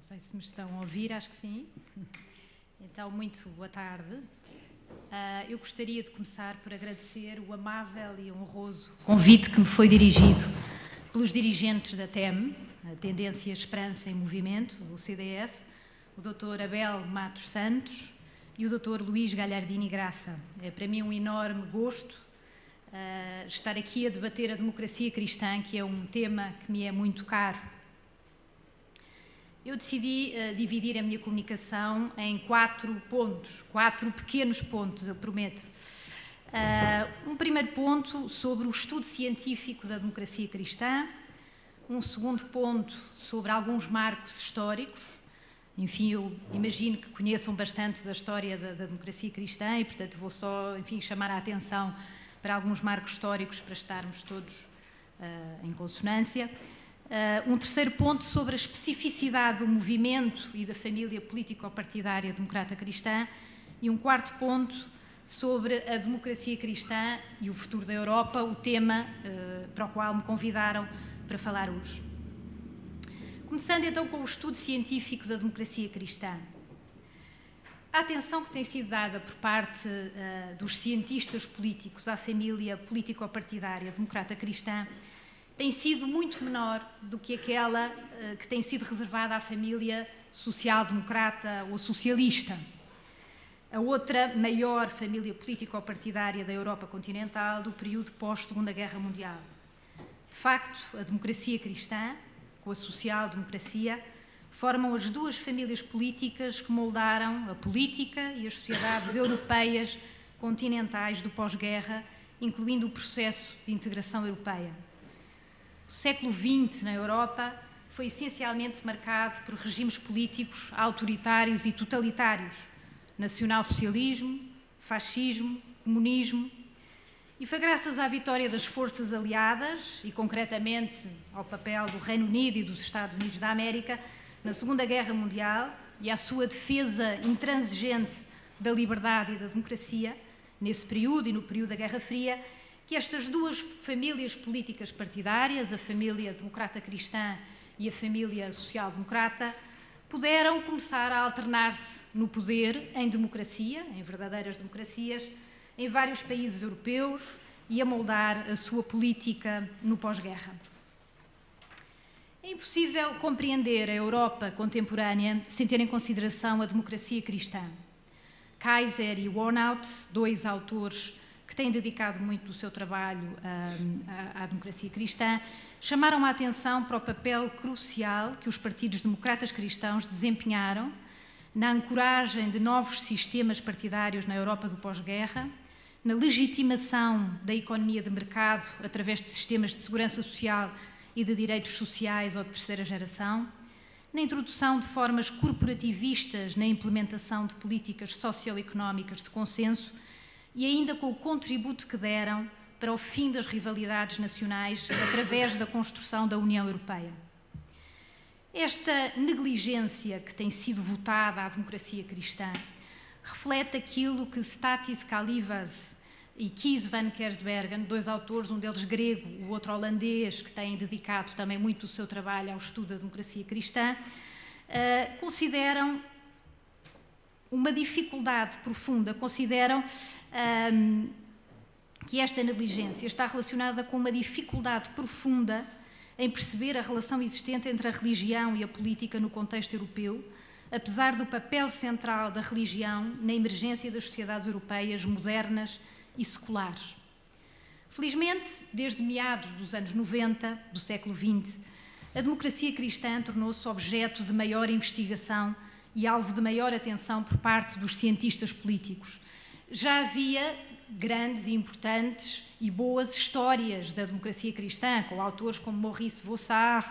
sei se me estão a ouvir, acho que sim. Então, muito boa tarde. Eu gostaria de começar por agradecer o amável e honroso convite que me foi dirigido pelos dirigentes da TEM, a Tendência Esperança em Movimento, do CDS, o Dr. Abel Matos Santos e o Dr. Luís Galhardini Graça. É para mim um enorme gosto estar aqui a debater a democracia cristã, que é um tema que me é muito caro. Eu decidi dividir a minha comunicação em 4 pontos, 4 pequenos pontos, eu prometo. Um primeiro ponto sobre o estudo científico da democracia cristã, um segundo ponto sobre alguns marcos históricos. Enfim, eu imagino que conheçam bastante da história da democracia cristã e, portanto, vou só, enfim, chamar a atenção para alguns marcos históricos para estarmos todos em consonância. Um terceiro ponto sobre a especificidade do movimento e da família político-partidária democrata cristã e um quarto ponto sobre a democracia cristã e o futuro da Europa, o tema para o qual me convidaram para falar hoje. Começando então com o estudo científico da democracia cristã. A atenção que tem sido dada por parte dos cientistas políticos à família político-partidária democrata cristã tem sido muito menor do que aquela que tem sido reservada à família social-democrata ou socialista. A outra maior família político-partidária da Europa continental do período pós-Segunda Guerra Mundial. De facto, a democracia cristã, com a social-democracia, formam as duas famílias políticas que moldaram a política e as sociedades europeias continentais do pós-guerra, incluindo o processo de integração europeia. O século XX na Europa foi essencialmente marcado por regimes políticos autoritários e totalitários, nacional-socialismo, fascismo, comunismo, e foi graças à vitória das forças aliadas e, concretamente, ao papel do Reino Unido e dos Estados Unidos da América na Segunda Guerra Mundial e à sua defesa intransigente da liberdade e da democracia, nesse período e no período da Guerra Fria, que estas duas famílias políticas partidárias, a família democrata-cristã e a família social-democrata, puderam começar a alternar-se no poder em democracia, em verdadeiras democracias, em vários países europeus e a moldar a sua política no pós-guerra. É impossível compreender a Europa contemporânea sem ter em consideração a democracia cristã. Kaiser e Warnout, 2 autores que têm dedicado muito do seu trabalho à democracia cristã, chamaram a atenção para o papel crucial que os partidos democratas cristãos desempenharam na ancoragem de novos sistemas partidários na Europa do pós-guerra, na legitimação da economia de mercado através de sistemas de segurança social e de direitos sociais ou de terceira geração, na introdução de formas corporativistas na implementação de políticas socioeconómicas de consenso e ainda com o contributo que deram para o fim das rivalidades nacionais através da construção da União Europeia. Esta negligência que tem sido votada à democracia cristã reflete aquilo que Stathis Kalyvas e Kees van Kersbergen, 2 autores, um deles grego, o outro holandês, que têm dedicado também muito o seu trabalho ao estudo da democracia cristã, consideram uma dificuldade profunda, consideram que esta negligência está relacionada com uma dificuldade profunda em perceber a relação existente entre a religião e a política no contexto europeu, apesar do papel central da religião na emergência das sociedades europeias modernas e seculares. Felizmente, desde meados dos anos 90 do século XX, a democracia cristã tornou-se objeto de maior investigação e alvo de maior atenção por parte dos cientistas políticos. Já havia grandes e importantes e boas histórias da democracia cristã, com autores como Maurice Vossard,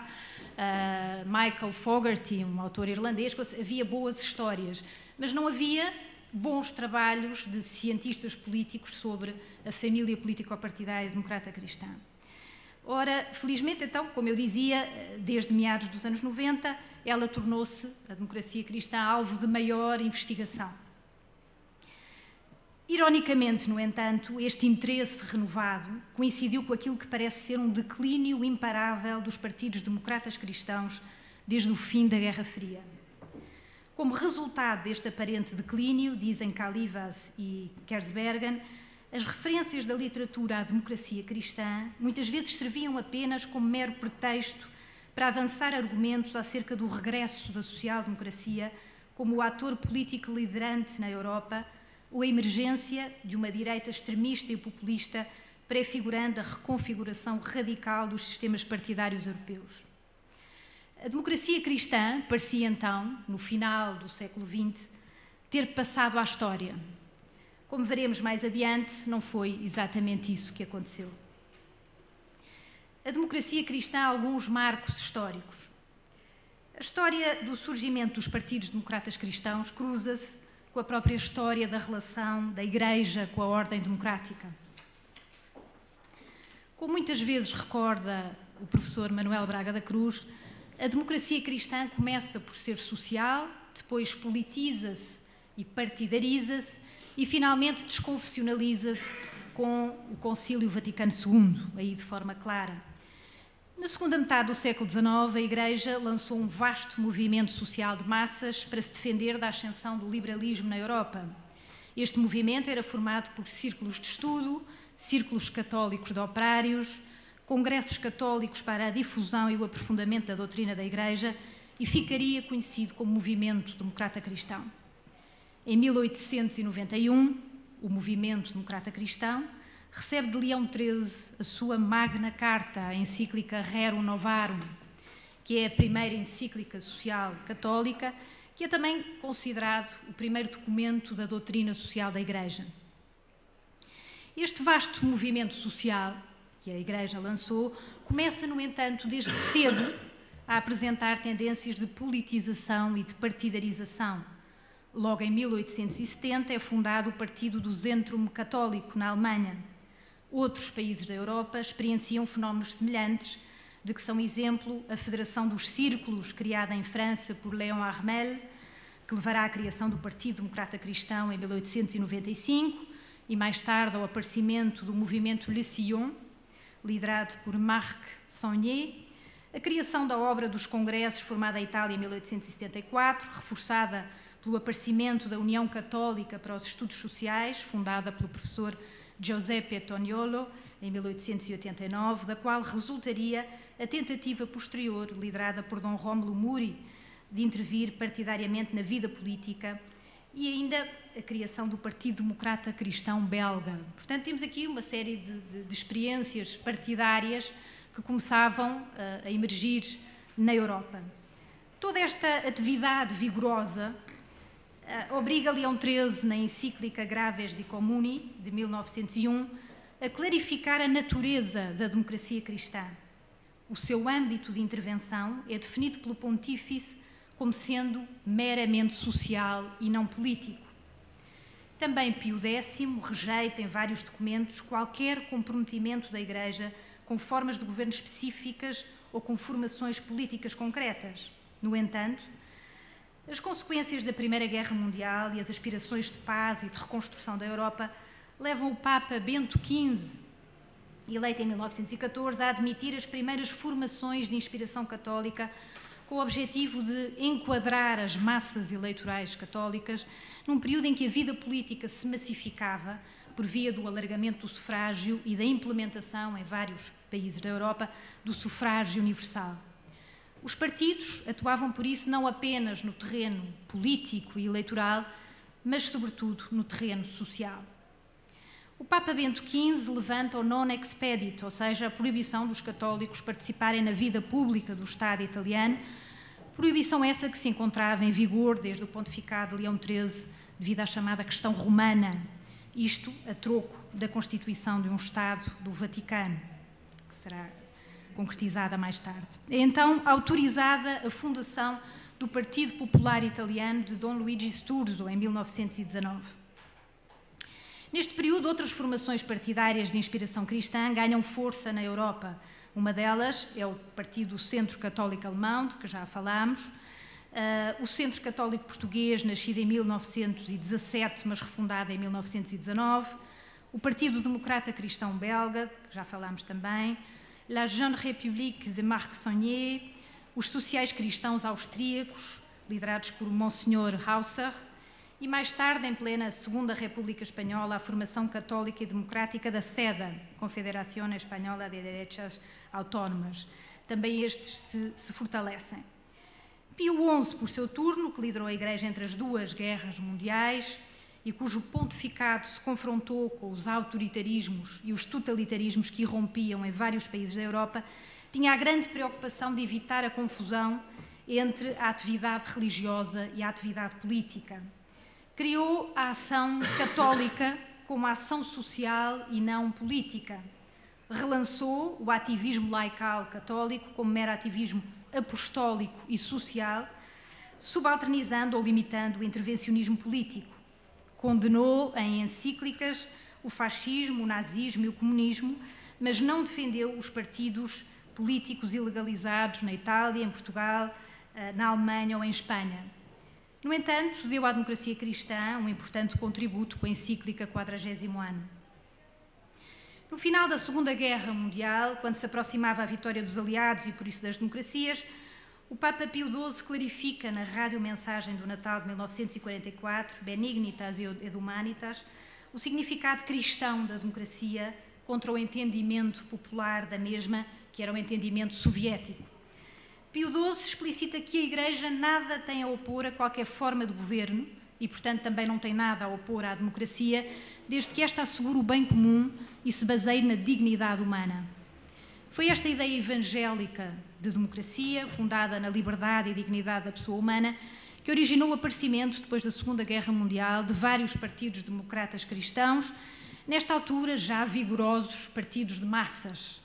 Michael Fogarty, um autor irlandês. Havia boas histórias, mas não havia bons trabalhos de cientistas políticos sobre a família político-partidária democrata cristã. Ora, felizmente, então, como eu dizia, desde meados dos anos 90, ela tornou-se, a democracia cristã, alvo de maior investigação. Ironicamente, no entanto, este interesse renovado coincidiu com aquilo que parece ser um declínio imparável dos partidos democratas cristãos desde o fim da Guerra Fria. Como resultado deste aparente declínio, dizem Calivas e Kersbergen, as referências da literatura à democracia cristã muitas vezes serviam apenas como mero pretexto para avançar argumentos acerca do regresso da social-democracia como o ator político liderante na Europa ou a emergência de uma direita extremista e populista prefigurando a reconfiguração radical dos sistemas partidários europeus. A democracia cristã parecia então, no final do século XX, ter passado à história. Como veremos mais adiante, não foi exatamente isso que aconteceu. A democracia cristã há alguns marcos históricos. A história do surgimento dos partidos democratas cristãos cruza-se com a própria história da relação da Igreja com a ordem democrática. Como muitas vezes recorda o professor Manuel Braga da Cruz, a democracia cristã começa por ser social, depois politiza-se e partidariza-se e finalmente desconfessionaliza-se com o Concílio Vaticano II, aí de forma clara. Na segunda metade do século XIX, a Igreja lançou um vasto movimento social de massas para se defender da ascensão do liberalismo na Europa. Este movimento era formado por círculos de estudo, círculos católicos de operários, congressos católicos para a difusão e o aprofundamento da doutrina da Igreja e ficaria conhecido como Movimento Democrata Cristão. Em 1891, o Movimento Democrata Cristão recebe de Leão XIII a sua Magna Carta, a encíclica Rerum Novarum, que é a primeira encíclica social católica, que é também considerado o primeiro documento da doutrina social da Igreja. Este vasto movimento social que a Igreja lançou começa, no entanto, desde cedo a apresentar tendências de politização e de partidarização. Logo em 1870 é fundado o Partido do Zentrum Católico na Alemanha. Outros países da Europa experienciam fenómenos semelhantes, de que são exemplo a Federação dos Círculos, criada em França por Léon Harmel, que levará à criação do Partido Democrata Cristão em 1895, e mais tarde ao aparecimento do movimento Le Sillon, liderado por Marc Saunier, a criação da obra dos Congressos, formada em Itália em 1874, reforçada pelo aparecimento da União Católica para os Estudos Sociais, fundada pelo professor Giuseppe Toniolo, em 1889, da qual resultaria a tentativa posterior, liderada por Dom Rómulo Muri, de intervir partidariamente na vida política, e ainda a criação do Partido Democrata Cristão belga. Portanto, temos aqui uma série de experiências partidárias que começavam a emergir na Europa. Toda esta atividade vigorosa obriga Leão XIII, na encíclica Graves de Comuni, de 1901, a clarificar a natureza da democracia cristã. O seu âmbito de intervenção é definido pelo Pontífice como sendo meramente social e não político. Também Pio X rejeita em vários documentos qualquer comprometimento da Igreja com formas de governo específicas ou com formações políticas concretas. No entanto, as consequências da Primeira Guerra Mundial e as aspirações de paz e de reconstrução da Europa levam o Papa Bento XV, eleito em 1914, a admitir as primeiras formações de inspiração católica com o objetivo de enquadrar as massas eleitorais católicas num período em que a vida política se massificava por via do alargamento do sufrágio e da implementação em vários países da Europa do sufrágio universal. Os partidos atuavam, por isso, não apenas no terreno político e eleitoral, mas, sobretudo, no terreno social. O Papa Bento XV levanta o non expedit, ou seja, a proibição dos católicos participarem na vida pública do Estado italiano, proibição essa que se encontrava em vigor desde o pontificado de Leão XIII, devido à chamada questão romana, isto a troco da constituição de um Estado do Vaticano, que será concretizada mais tarde. É então autorizada a fundação do Partido Popular Italiano de Dom Luigi Sturzo, em 1919. Neste período, outras formações partidárias de inspiração cristã ganham força na Europa. Uma delas é o Partido Centro Católico Alemão, de que já falámos, o Centro Católico Português, nascido em 1917, mas refundado em 1919, o Partido Democrata Cristão Belga, de que já falámos também, La Jeune République de Marc Saunier, os sociais cristãos austríacos, liderados por Monsenhor Hauser, e mais tarde, em plena Segunda República Espanhola, a formação católica e democrática da SEDA, Confederación Española de Derechas Autónomas. Também estes se fortalecem. Pio XI, por seu turno, que liderou a Igreja entre as duas guerras mundiais e cujo pontificado se confrontou com os autoritarismos e os totalitarismos que irrompiam em vários países da Europa, tinha a grande preocupação de evitar a confusão entre a atividade religiosa e a atividade política. Criou a ação católica como ação social e não política. Relançou o ativismo laical católico como mero ativismo apostólico e social, subalternizando ou limitando o intervencionismo político. Condenou em encíclicas o fascismo, o nazismo e o comunismo, mas não defendeu os partidos políticos ilegalizados na Itália, em Portugal, na Alemanha ou em Espanha. No entanto, deu à democracia cristã um importante contributo com a encíclica 40º ano. No final da Segunda Guerra Mundial, quando se aproximava a vitória dos aliados e, por isso, das democracias, o Papa Pio XII clarifica na radiomensagem do Natal de 1944, Benignitas et Humanitas, o significado cristão da democracia contra o entendimento popular da mesma, que era o entendimento soviético. Pio XII explicita que a Igreja nada tem a opor a qualquer forma de governo e, portanto, também não tem nada a opor à democracia, desde que esta assegure o bem comum e se baseie na dignidade humana. Foi esta ideia evangélica de democracia, fundada na liberdade e dignidade da pessoa humana, que originou o aparecimento, depois da Segunda Guerra Mundial, de vários partidos democratas cristãos, nesta altura já vigorosos partidos de massas.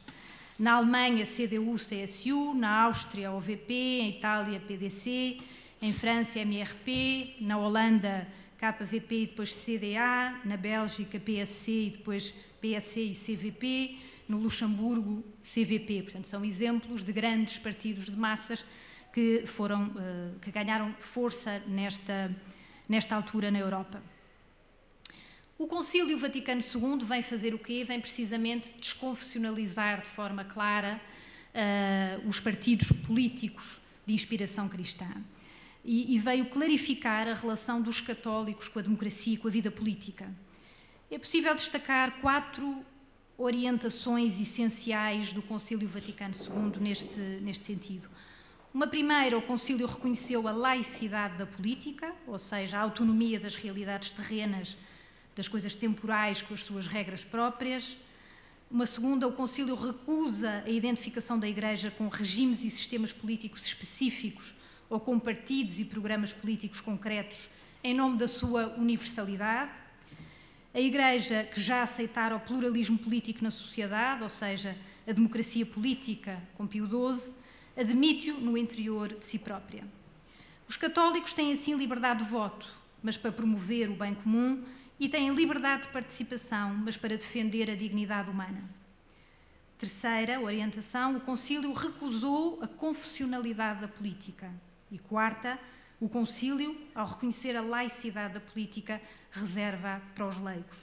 Na Alemanha, CDU-CSU, na Áustria, OVP, em Itália, PDC, em França, MRP, na Holanda, KVP e depois CDA, na Bélgica, PSC e depois PSC e CVP, no Luxemburgo, CVP. Portanto, são exemplos de grandes partidos de massas que ganharam força nesta altura na Europa. O Concílio Vaticano II vem fazer o quê? Vem precisamente desconfessionalizar de forma clara os partidos políticos de inspiração cristã e veio clarificar a relação dos católicos com a democracia e com a vida política. É possível destacar 4 orientações essenciais do Concílio Vaticano II neste sentido. Uma primeira, o Concílio reconheceu a laicidade da política, ou seja, a autonomia das realidades terrenas, das coisas temporais com as suas regras próprias. Uma segunda, o Concílio recusa a identificação da Igreja com regimes e sistemas políticos específicos ou com partidos e programas políticos concretos em nome da sua universalidade. A Igreja, que já aceitara o pluralismo político na sociedade, ou seja, a democracia política com Pio XII, admite-o no interior de si própria. Os católicos têm assim liberdade de voto, mas para promover o bem comum, e têm liberdade de participação, mas para defender a dignidade humana. Terceira orientação, o Concílio recusou a confessionalidade da política. E quarta, o Concílio, ao reconhecer a laicidade da política, reserva para os leigos.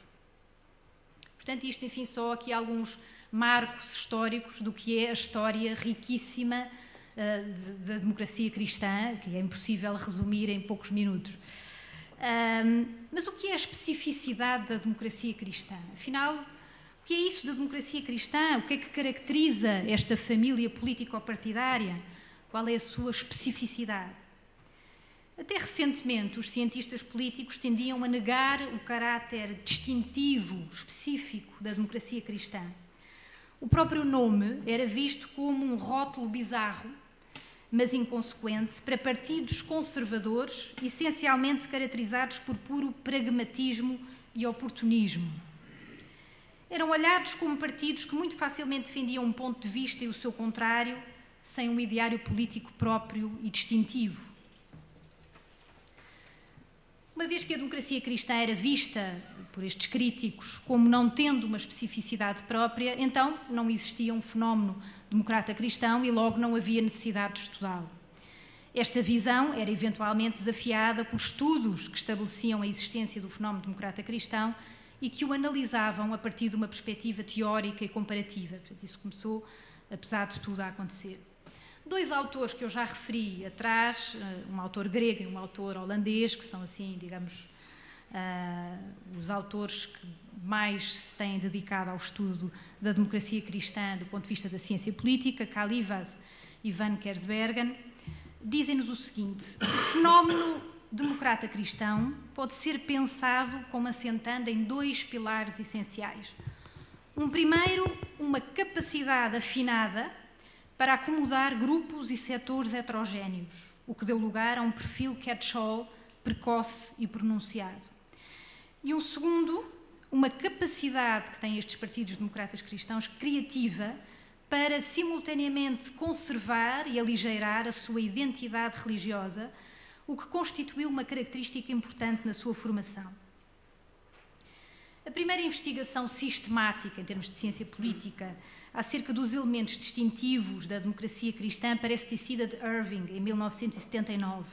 Portanto, isto, enfim, só aqui alguns marcos históricos do que é a história riquíssima da democracia cristã, que é impossível resumir em poucos minutos. Mas o que é a especificidade da democracia cristã? Afinal, o que é isso da democracia cristã? O que é que caracteriza esta família político-partidária? Qual é a sua especificidade? Até recentemente, os cientistas políticos tendiam a negar o caráter distintivo, específico da democracia cristã. O próprio nome era visto como um rótulo bizarro, mas inconsequente, para partidos conservadores, essencialmente caracterizados por puro pragmatismo e oportunismo. Eram olhados como partidos que muito facilmente defendiam um ponto de vista e o seu contrário, sem um ideário político próprio e distintivo. Uma vez que a democracia cristã era vista por estes críticos como não tendo uma especificidade própria, então não existia um fenómeno democrata cristão e logo não havia necessidade de estudá-lo. Esta visão era eventualmente desafiada por estudos que estabeleciam a existência do fenómeno democrata cristão e que o analisavam a partir de uma perspectiva teórica e comparativa. Portanto, isso começou, apesar de tudo, a acontecer. dois autores que eu já referi atrás, um autor grego e um autor holandês, que são, assim, digamos, os autores que mais se têm dedicado ao estudo da democracia cristã do ponto de vista da ciência política, Kalyvas e Van Kersbergen, dizem-nos o seguinte: o fenómeno democrata cristão pode ser pensado como assentando em dois pilares essenciais. Um primeiro, uma capacidade afinada para acomodar grupos e setores heterogéneos, o que deu lugar a um perfil catch-all precoce e pronunciado. E um segundo, uma capacidade que têm estes partidos democratas cristãos criativa para simultaneamente conservar e aligeirar a sua identidade religiosa, o que constituiu uma característica importante na sua formação. A primeira investigação sistemática, em termos de ciência política, acerca dos elementos distintivos da democracia cristã parece ter sido a de Irving, em 1979.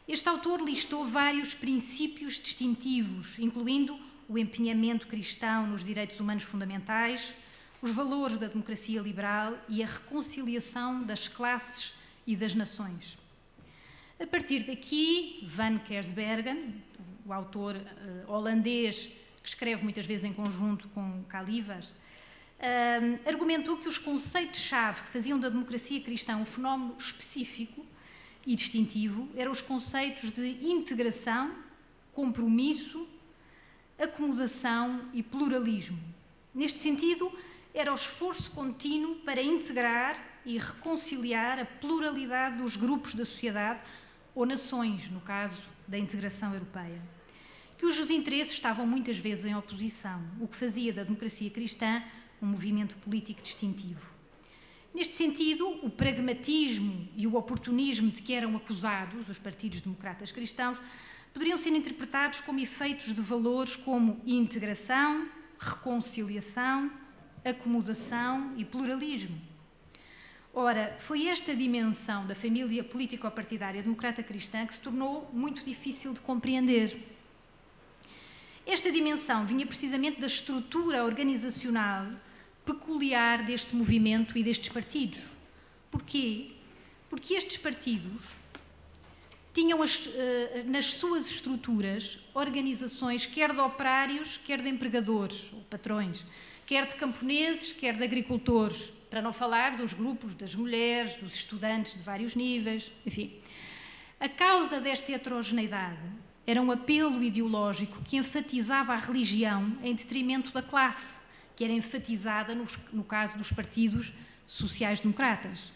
Este autor listou vários princípios distintivos, incluindo o empenhamento cristão nos direitos humanos fundamentais, os valores da democracia liberal e a reconciliação das classes e das nações. A partir daqui, Van Kersbergen, o autor holandês, que escreve muitas vezes em conjunto com Kalyvas, argumentou que os conceitos-chave que faziam da democracia cristã um fenómeno específico e distintivo eram os conceitos de integração, compromisso, acomodação e pluralismo. Neste sentido, era o esforço contínuo para integrar e reconciliar a pluralidade dos grupos da sociedade ou nações, no caso da integração europeia, cujos interesses estavam muitas vezes em oposição, o que fazia da democracia cristã um movimento político distintivo. Neste sentido, o pragmatismo e o oportunismo de que eram acusados os partidos democratas cristãos poderiam ser interpretados como efeitos de valores como integração, reconciliação, acomodação e pluralismo. Ora, foi esta dimensão da família político-partidária democrata cristã que se tornou muito difícil de compreender. Esta dimensão vinha precisamente da estrutura organizacional peculiar deste movimento e destes partidos. Porquê? Porque estes partidos tinham nas suas estruturas organizações quer de operários, quer de empregadores ou patrões, quer de camponeses, quer de agricultores, para não falar dos grupos das mulheres, dos estudantes de vários níveis, enfim. A causa desta heterogeneidade era um apelo ideológico que enfatizava a religião em detrimento da classe, que era enfatizada no caso dos partidos sociais-democratas.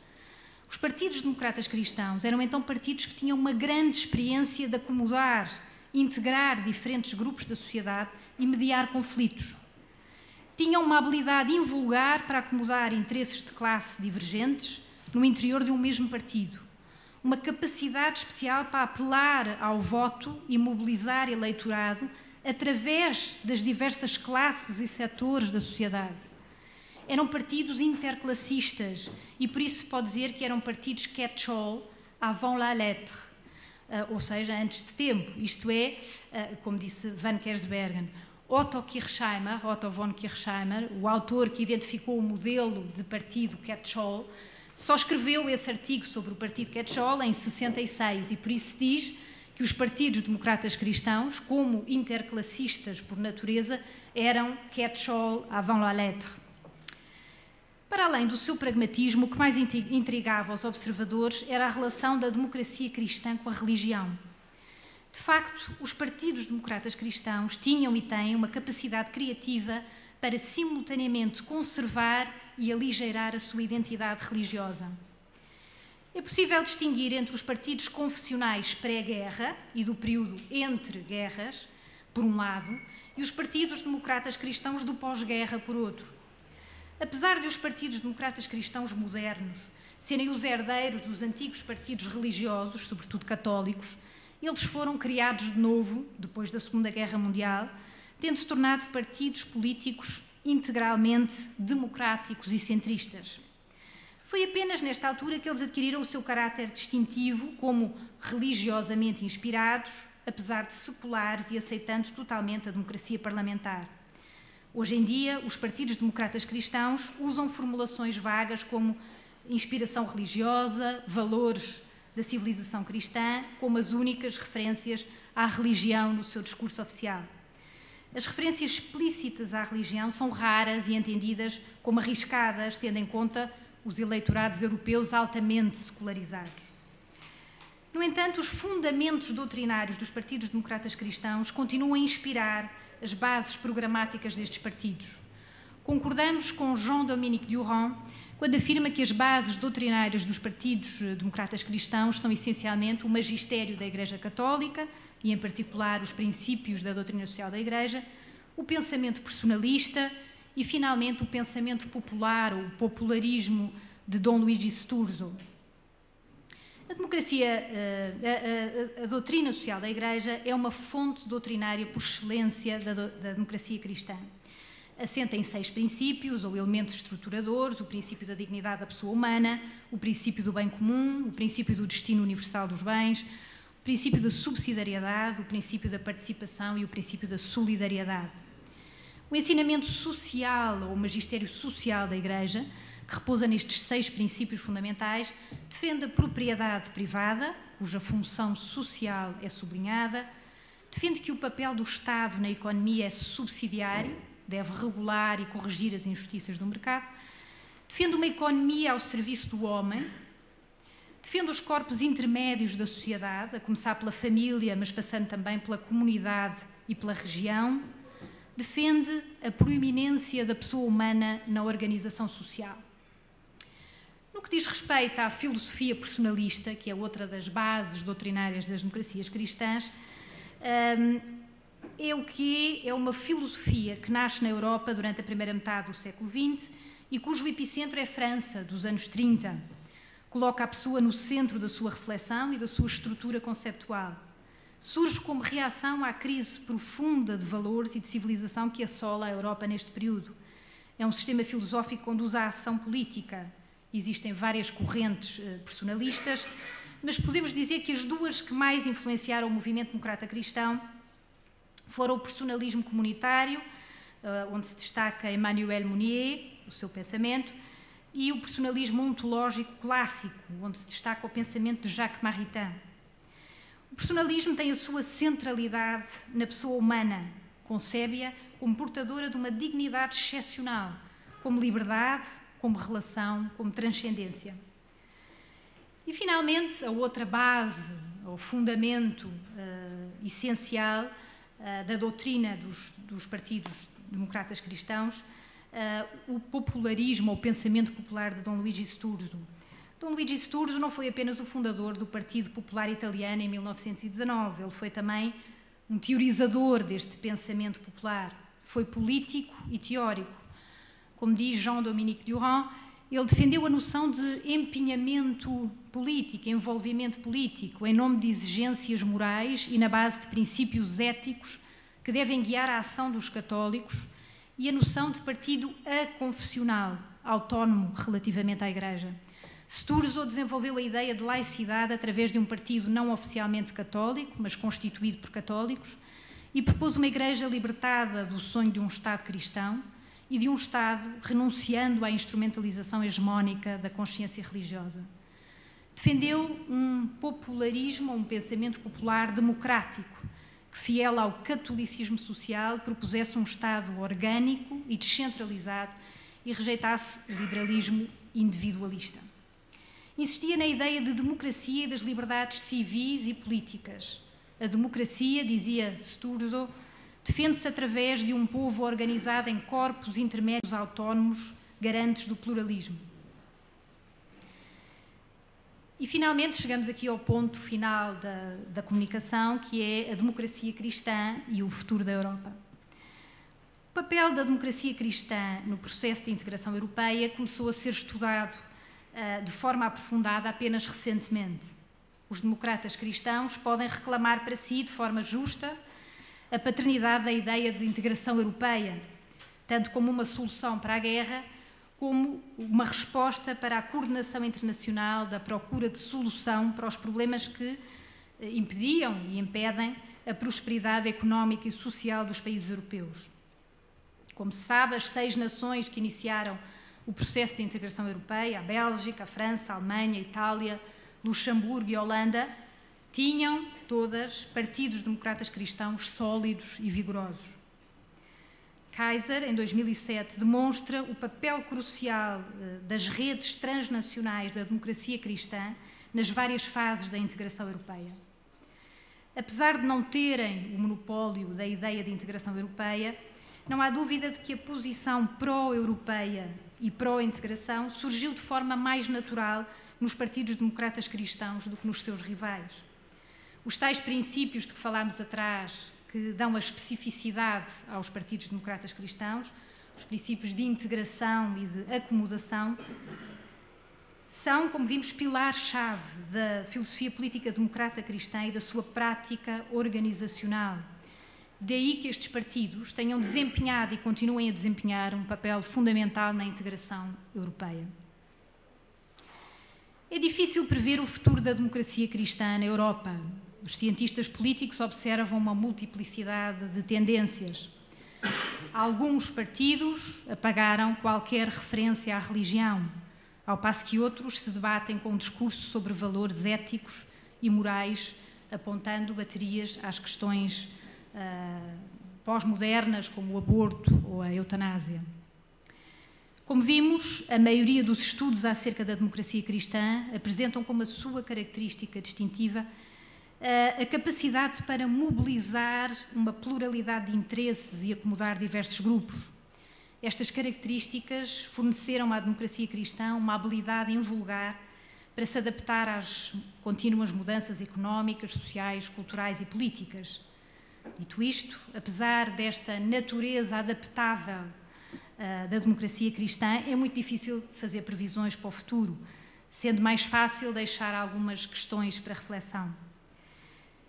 Os partidos democratas cristãos eram então partidos que tinham uma grande experiência de acomodar, integrar diferentes grupos da sociedade e mediar conflitos. Tinham uma habilidade invulgar para acomodar interesses de classe divergentes no interior de um mesmo partido. Uma capacidade especial para apelar ao voto e mobilizar eleitorado através das diversas classes e setores da sociedade. Eram partidos interclassistas e por isso se pode dizer que eram partidos catch-all avant la lettre, ou seja, antes de tempo. Isto é, como disse Van Kersbergen, Otto von Kirchheimer, o autor que identificou o modelo de partido catch-all, só escreveu esse artigo sobre o partido catch-all em 66 e por isso se diz que os partidos democratas cristãos, como interclassistas por natureza, eram catch-all avant la lettre. Para além do seu pragmatismo, o que mais intrigava aos observadores era a relação da democracia cristã com a religião. De facto, os partidos democratas cristãos tinham e têm uma capacidade criativa para simultaneamente conservar e aligeirar a sua identidade religiosa. É possível distinguir entre os partidos confessionais pré-guerra e do período entre guerras, por um lado, e os partidos democratas cristãos do pós-guerra, por outro. Apesar de os partidos democratas cristãos modernos serem os herdeiros dos antigos partidos religiosos, sobretudo católicos, eles foram criados de novo, depois da Segunda Guerra Mundial, tendo-se tornado partidos políticos integralmente democráticos e centristas. Foi apenas nesta altura que eles adquiriram o seu caráter distintivo como religiosamente inspirados, apesar de seculares e aceitando totalmente a democracia parlamentar. Hoje em dia, os partidos democratas cristãos usam formulações vagas como inspiração religiosa, valores da civilização cristã, como as únicas referências à religião no seu discurso oficial. As referências explícitas à religião são raras e entendidas como arriscadas, tendo em conta os eleitorados europeus altamente secularizados. No entanto, os fundamentos doutrinários dos partidos democratas cristãos continuam a inspirar as bases programáticas destes partidos. Concordamos com Jean-Dominique Durand quando afirma que as bases doutrinárias dos partidos democratas cristãos são essencialmente o magistério da Igreja Católica, e em particular os princípios da doutrina social da Igreja, o pensamento personalista e, finalmente, o pensamento popular, o popularismo de Dom Luigi Sturzo. A doutrina social da Igreja é uma fonte doutrinária por excelência da democracia cristã. Assenta em 6 princípios ou elementos estruturadores: o princípio da dignidade da pessoa humana, o princípio do bem comum, o princípio do destino universal dos bens, o princípio da subsidiariedade, o princípio da participação e o princípio da solidariedade. O ensinamento social ou o magistério social da Igreja, que repousa nestes 6 princípios fundamentais, defende a propriedade privada, cuja função social é sublinhada, defende que o papel do Estado na economia é subsidiário, deve regular e corrigir as injustiças do mercado, defende uma economia ao serviço do homem, defende os corpos intermédios da sociedade, a começar pela família, mas passando também pela comunidade e pela região, defende a proeminência da pessoa humana na organização social. No que diz respeito à filosofia personalista, que é outra das bases doutrinárias das democracias cristãs, é uma filosofia que nasce na Europa durante a primeira metade do século XX e cujo epicentro é a França, dos anos 30. Coloca a pessoa no centro da sua reflexão e da sua estrutura conceptual. Surge como reação à crise profunda de valores e de civilização que assola a Europa neste período. É um sistema filosófico que conduz à ação política. Existem várias correntes personalistas, mas podemos dizer que as duas que mais influenciaram o movimento democrata cristão foram o personalismo comunitário, onde se destaca Emmanuel Mounier, o seu pensamento, e o personalismo ontológico clássico, onde se destaca o pensamento de Jacques Maritain. O personalismo tem a sua centralidade na pessoa humana, concebe-a como portadora de uma dignidade excepcional, como liberdade, como relação, como transcendência. E, finalmente, a outra base, o fundamento essencial da doutrina dos partidos democratas cristãos, o popularismo, ou pensamento popular de Dom Luigi Sturzo. Dom Luigi Sturzo não foi apenas o fundador do Partido Popular Italiano em 1919, ele foi também um teorizador deste pensamento popular, foi político e teórico. Como diz Jean-Dominique Durand, ele defendeu a noção de empenhamento político, envolvimento político, em nome de exigências morais e na base de princípios éticos que devem guiar a ação dos católicos, e a noção de partido aconfessional, autónomo relativamente à Igreja. Sturzo desenvolveu a ideia de laicidade através de um partido não oficialmente católico, mas constituído por católicos, e propôs uma Igreja libertada do sonho de um Estado cristão e de um Estado renunciando à instrumentalização hegemónica da consciência religiosa. Defendeu um popularismo, um pensamento popular democrático, que, fiel ao catolicismo social, propusesse um Estado orgânico e descentralizado e rejeitasse o liberalismo individualista. Insistia na ideia de democracia e das liberdades civis e políticas. A democracia, dizia Sturzo, defende-se através de um povo organizado em corpos intermédios autónomos, garantes do pluralismo. E, finalmente, chegamos aqui ao ponto final da comunicação, que é a democracia cristã e o futuro da Europa. O papel da democracia cristã no processo de integração europeia começou a ser estudado de forma aprofundada apenas recentemente. Os democratas cristãos podem reclamar para si, de forma justa, a paternidade da ideia de integração europeia, tanto como uma solução para a guerra, como uma resposta para a coordenação internacional da procura de solução para os problemas que impediam e impedem a prosperidade económica e social dos países europeus. Como se sabe, as 6 nações que iniciaram o processo de integração europeia, a Bélgica, a França, a Alemanha, a Itália, Luxemburgo e a Holanda, tinham todas partidos democratas cristãos sólidos e vigorosos. Kaiser, em 2007, demonstra o papel crucial das redes transnacionais da democracia cristã nas várias fases da integração europeia. Apesar de não terem o monopólio da ideia de integração europeia, não há dúvida de que a posição pró-europeia e pró-integração surgiu de forma mais natural nos partidos democratas cristãos do que nos seus rivais. Os tais princípios de que falámos atrás, que dão a especificidade aos partidos democratas cristãos, os princípios de integração e de acomodação, são, como vimos, pilar-chave da filosofia política democrata cristã e da sua prática organizacional. Daí que estes partidos tenham desempenhado e continuem a desempenhar um papel fundamental na integração europeia. É difícil prever o futuro da democracia cristã na Europa. Os cientistas políticos observam uma multiplicidade de tendências. Alguns partidos apagaram qualquer referência à religião, ao passo que outros se debatem com um discurso sobre valores éticos e morais, apontando baterias às questões pós-modernas, como o aborto ou a eutanásia. Como vimos, a maioria dos estudos acerca da democracia cristã apresentam como a sua característica distintiva a capacidade para mobilizar uma pluralidade de interesses e acomodar diversos grupos. Estas características forneceram à democracia cristã uma habilidade invulgar para se adaptar às contínuas mudanças económicas, sociais, culturais e políticas. Dito isto, apesar desta natureza adaptável da democracia cristã, é muito difícil fazer previsões para o futuro, sendo mais fácil deixar algumas questões para reflexão.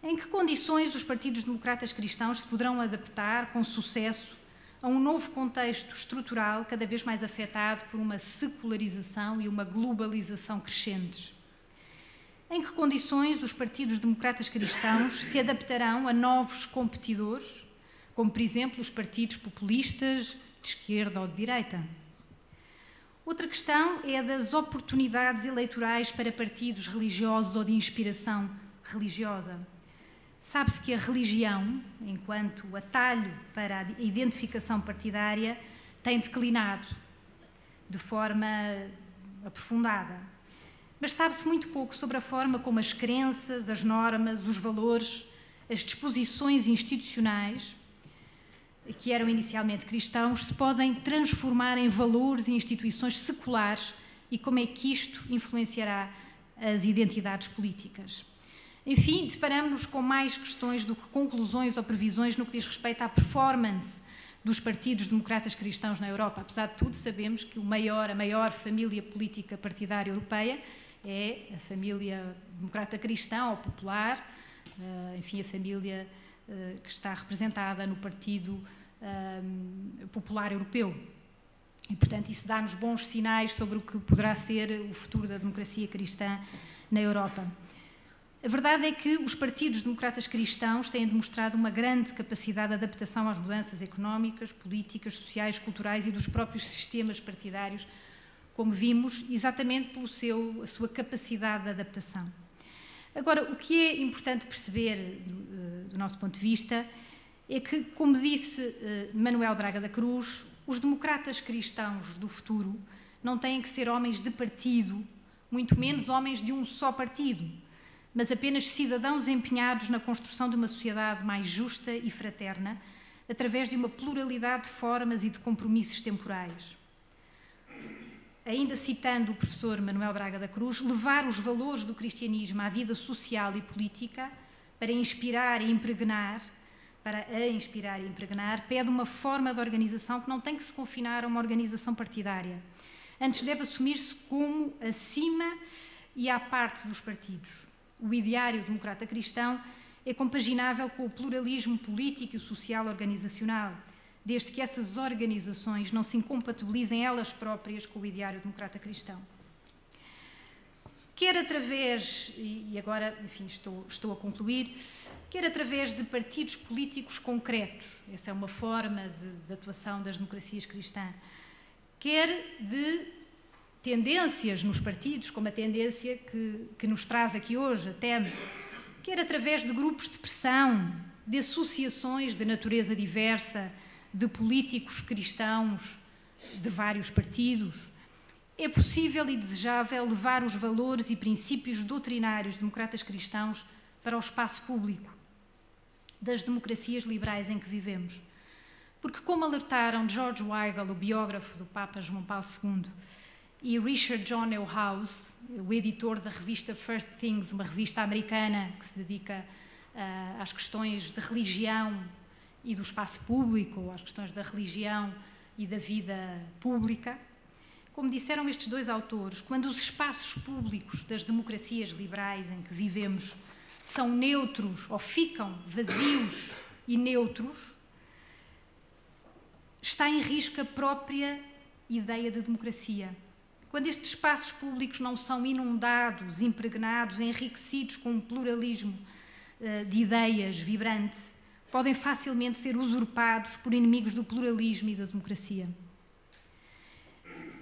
Em que condições os partidos democratas cristãos se poderão adaptar com sucesso a um novo contexto estrutural cada vez mais afetado por uma secularização e uma globalização crescentes? Em que condições os partidos democratas cristãos se adaptarão a novos competidores, como, por exemplo, os partidos populistas de esquerda ou de direita? Outra questão é a das oportunidades eleitorais para partidos religiosos ou de inspiração religiosa. Sabe-se que a religião, enquanto atalho para a identificação partidária, tem declinado de forma aprofundada. Mas sabe-se muito pouco sobre a forma como as crenças, as normas, os valores, as disposições institucionais, que eram inicialmente cristãos, se podem transformar em valores e instituições seculares e como é que isto influenciará as identidades políticas. Enfim, deparamos-nos com mais questões do que conclusões ou previsões no que diz respeito à performance dos partidos democratas cristãos na Europa. Apesar de tudo, sabemos que a maior família política partidária europeia é a família democrata cristã ou popular, enfim, a família que está representada no Partido Popular Europeu. E, portanto, isso dá-nos bons sinais sobre o que poderá ser o futuro da democracia cristã na Europa. A verdade é que os partidos democratas cristãos têm demonstrado uma grande capacidade de adaptação às mudanças económicas, políticas, sociais, culturais e dos próprios sistemas partidários, como vimos, exatamente pela sua capacidade de adaptação. Agora, o que é importante perceber, do nosso ponto de vista, é que, como disse Manuel Braga da Cruz, os democratas cristãos do futuro não têm que ser homens de partido, muito menos homens de um só partido, mas apenas cidadãos empenhados na construção de uma sociedade mais justa e fraterna, através de uma pluralidade de formas e de compromissos temporais. Ainda citando o professor Manuel Braga da Cruz, levar os valores do cristianismo à vida social e política para inspirar e impregnar, pede uma forma de organização que não tem que se confinar a uma organização partidária. Antes deve assumir-se como acima e à parte dos partidos. O ideário democrata cristão é compaginável com o pluralismo político e social organizacional, desde que essas organizações não se incompatibilizem elas próprias com o ideário democrata cristão. Quer através, e agora, enfim, estou a concluir, quer através de partidos políticos concretos, essa é uma forma de atuação das democracias cristãs, quer de tendências nos partidos, como a tendência que nos traz aqui hoje, a TEM, quer através de grupos de pressão, de associações de natureza diversa, de políticos cristãos de vários partidos. É possível e desejável levar os valores e princípios doutrinários democratas cristãos para o espaço público das democracias liberais em que vivemos. Porque, como alertaram George Weigel, o biógrafo do Papa João Paulo II, e Richard John Neuhaus, o editor da revista First Things, uma revista americana que se dedica às questões de religião e do espaço público, às questões da religião e da vida pública. Como disseram estes dois autores, quando os espaços públicos das democracias liberais em que vivemos são neutros ou ficam vazios e neutros, está em risco a própria ideia de democracia. Quando estes espaços públicos não são inundados, impregnados, enriquecidos com um pluralismo de ideias vibrante, podem facilmente ser usurpados por inimigos do pluralismo e da democracia.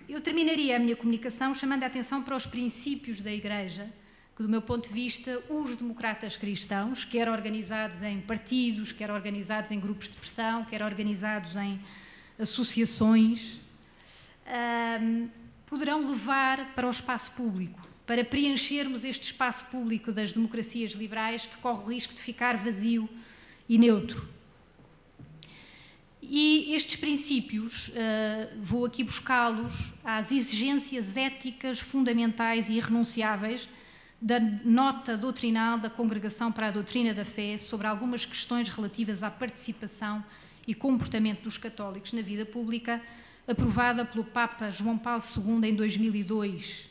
Eu terminaria a minha comunicação chamando a atenção para os princípios da Igreja, que, do meu ponto de vista, os democratas cristãos, quer organizados em partidos, quer organizados em grupos de pressão, quer organizados em associações, poderão levar para o espaço público, para preenchermos este espaço público das democracias liberais que corre o risco de ficar vazio e neutro. E estes princípios, vou aqui buscá-los às exigências éticas fundamentais e irrenunciáveis da nota doutrinal da Congregação para a Doutrina da Fé sobre algumas questões relativas à participação e comportamento dos católicos na vida pública, aprovada pelo Papa João Paulo II em 2002.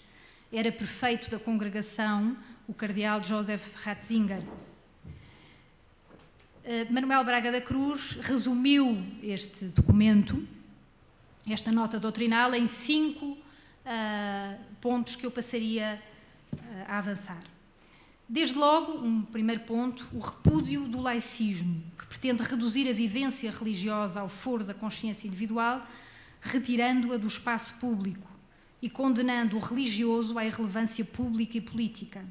Era prefeito da congregação o cardeal Joseph Ratzinger. Manuel Braga da Cruz resumiu este documento, esta nota doutrinal, em 5 pontos que eu passaria a avançar. Desde logo, um primeiro ponto, o repúdio do laicismo, que pretende reduzir a vivência religiosa ao foro da consciência individual, retirando-a do espaço público e condenando o religioso à irrelevância pública e política.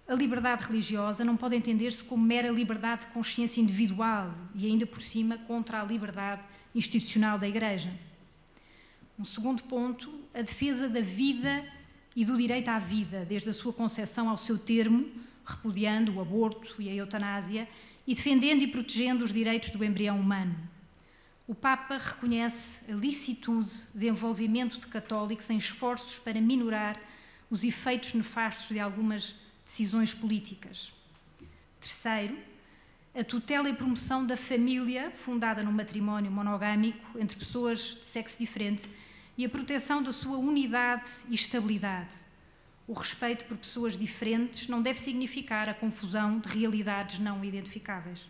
A liberdade religiosa não pode entender-se como mera liberdade de consciência individual e, ainda por cima, contra a liberdade institucional da Igreja. Um segundo ponto, a defesa da vida e do direito à vida, desde a sua concepção ao seu termo, repudiando o aborto e a eutanásia e defendendo e protegendo os direitos do embrião humano. O Papa reconhece a licitude de envolvimento de católicos em esforços para minorar os efeitos nefastos de algumas decisões políticas. Terceiro, a tutela e promoção da família fundada no matrimónio monogâmico entre pessoas de sexo diferente e a proteção da sua unidade e estabilidade. O respeito por pessoas diferentes não deve significar a confusão de realidades não identificáveis.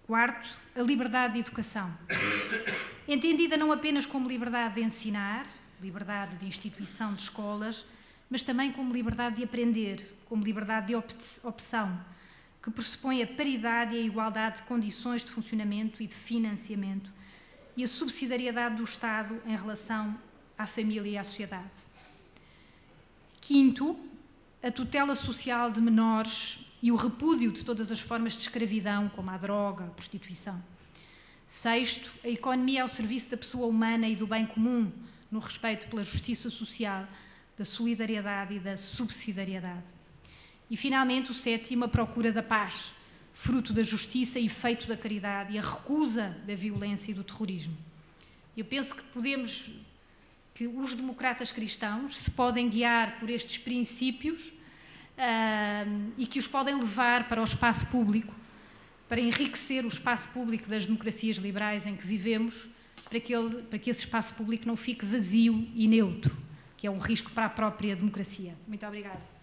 Quarto, a liberdade de educação. Entendida não apenas como liberdade de ensinar, liberdade de instituição de escolas, mas também como liberdade de aprender, como liberdade de opção, que pressupõe a paridade e a igualdade de condições de funcionamento e de financiamento e a subsidiariedade do Estado em relação à família e à sociedade. Quinto, a tutela social de menores e o repúdio de todas as formas de escravidão, como a droga, a prostituição. Sexto, a economia ao serviço da pessoa humana e do bem comum, no respeito pela justiça social, da solidariedade e da subsidiariedade. E, finalmente, o sétimo, a procura da paz, fruto da justiça e efeito da caridade e a recusa da violência e do terrorismo. Eu penso que os democratas cristãos se podem guiar por estes princípios e que os podem levar para o espaço público, para enriquecer o espaço público das democracias liberais em que vivemos, para que esse espaço público não fique vazio e neutro, que é um risco para a própria democracia. Muito obrigada.